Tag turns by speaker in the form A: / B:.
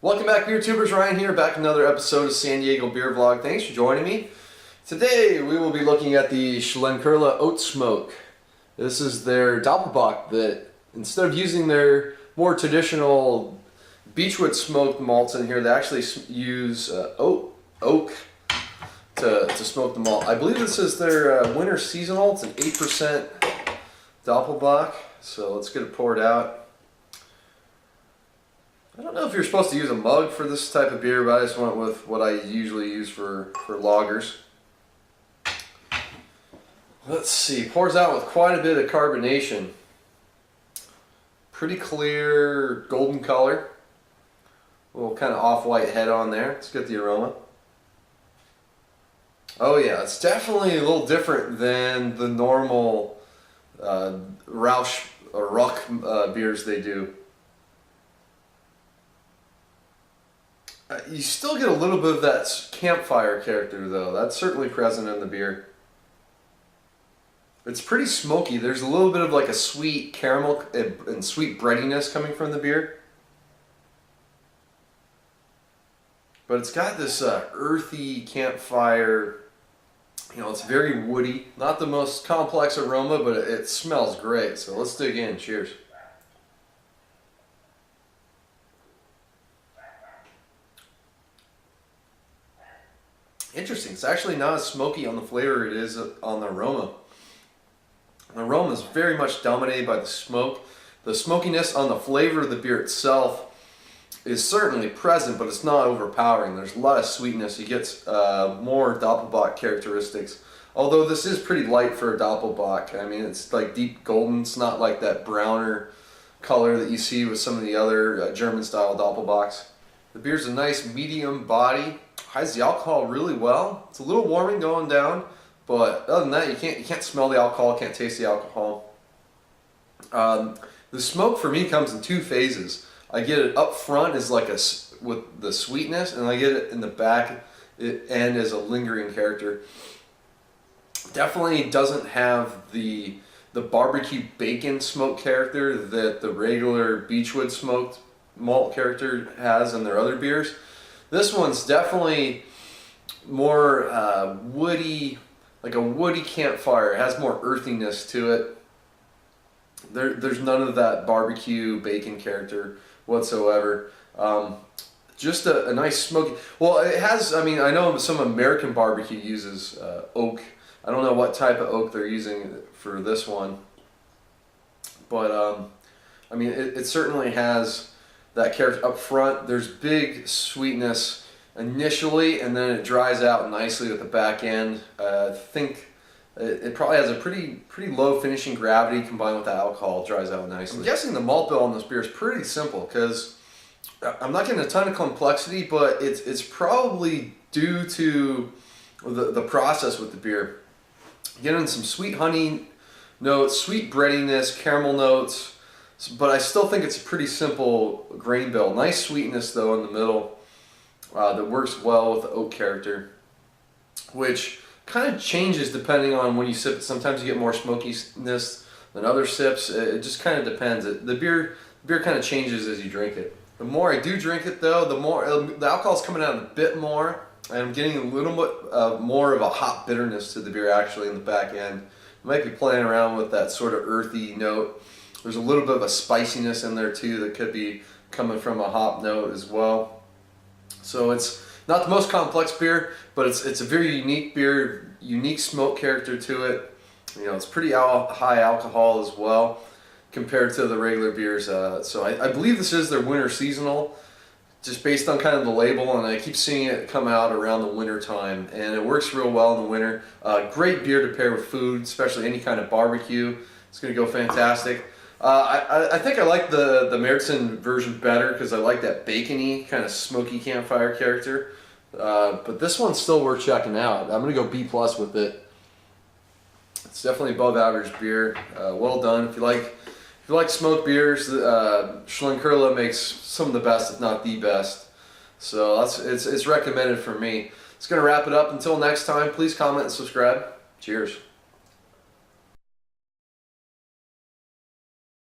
A: Welcome back, beer tubers. Ryan here, back another episode of San Diego Beer Vlog. Thanks for joining me. Today we will be looking at the Schlenkerla Oat Smoke. This is their Doppelbock that, instead of using their more traditional beechwood smoked malts in here, they actually use oak to smoke the malt. I believe this is their winter seasonal. It's an 8% Doppelbock. So let's get it poured out. I don't know if you're supposed to use a mug for this type of beer, but I just went with what I usually use for lagers. Let's see, pours out with quite a bit of carbonation. Pretty clear golden color. A little kind of off-white head on there. Let's get the aroma. Oh yeah, it's definitely a little different than the normal Rausch or Ruck beers they do. You still get a little bit of that campfire character though. That's certainly present in the beer. It's pretty smoky. There's a little bit of like a sweet caramel and sweet breadiness coming from the beer. But it's got this earthy campfire, you know, it's very woody. Not the most complex aroma, but it smells great. So let's dig in. Cheers. Interesting. It's actually not as smoky on the flavor it is on the aroma. The aroma is very much dominated by the smoke. The smokiness on the flavor of the beer itself is certainly present, but it's not overpowering. There's a lot of sweetness. You get more Doppelbock characteristics. Although this is pretty light for a Doppelbock. I mean, it's like deep golden. It's not like that browner color that you see with some of the other German-style Doppelbocks. The beer's a nice medium body. Hides the alcohol really well. It's a little warming going down, but other than that, you can't smell the alcohol, can't taste the alcohol. The smoke for me comes in two phases. I get it up front as like with the sweetness, and I get it in the back end as a lingering character. Definitely doesn't have the barbecue bacon smoke character that the regular beechwood smoked malt character has in their other beers. This one's definitely more woody, like a woody campfire. It has more earthiness to it. There's none of that barbecue bacon character whatsoever. Just a nice smoky. Well, it has, I mean, I know some American barbecue uses oak. I don't know what type of oak they're using for this one. But, I mean, it certainly has that character up front. There's big sweetness initially, and then it dries out nicely at the back end. I think it probably has a pretty low finishing gravity combined with the alcohol. It dries out nicely. I'm guessing the malt bill on this beer is pretty simple because I'm not getting a ton of complexity, but it's probably due to the process with the beer. Getting some sweet honey notes, sweet breadiness, caramel notes. But I still think it's a pretty simple grain bill. Nice sweetness though in the middle that works well with the oak character, which kind of changes depending on when you sip it. Sometimes you get more smokiness than other sips. It just kind of depends. The beer kind of changes as you drink it. The more I do drink it though, the more the alcohol's coming out a bit more, and I'm getting a little bit more of a hop bitterness to the beer actually in the back end. I might be playing around with that sort of earthy note. There's a little bit of a spiciness in there too that could be coming from a hop note as well. So it's not the most complex beer, but it's a very unique beer, unique smoke character to it. You know, it's pretty high alcohol as well compared to the regular beers. So I believe this is their winter seasonal, just based on kind of the label, and I keep seeing it come out around the winter time, and it works real well in the winter. Great beer to pair with food, especially any kind of barbecue. It's going to go fantastic. I think I like the Märzen version better because I like that bacony kind of smoky campfire character. But this one's still worth checking out. I'm going to go B+ with it. It's definitely above average beer. Well done. If you like smoked beers, Schlenkerla makes some of the best, if not the best. So it's recommended for me. It's going to wrap it up. Until next time, please comment and subscribe. Cheers.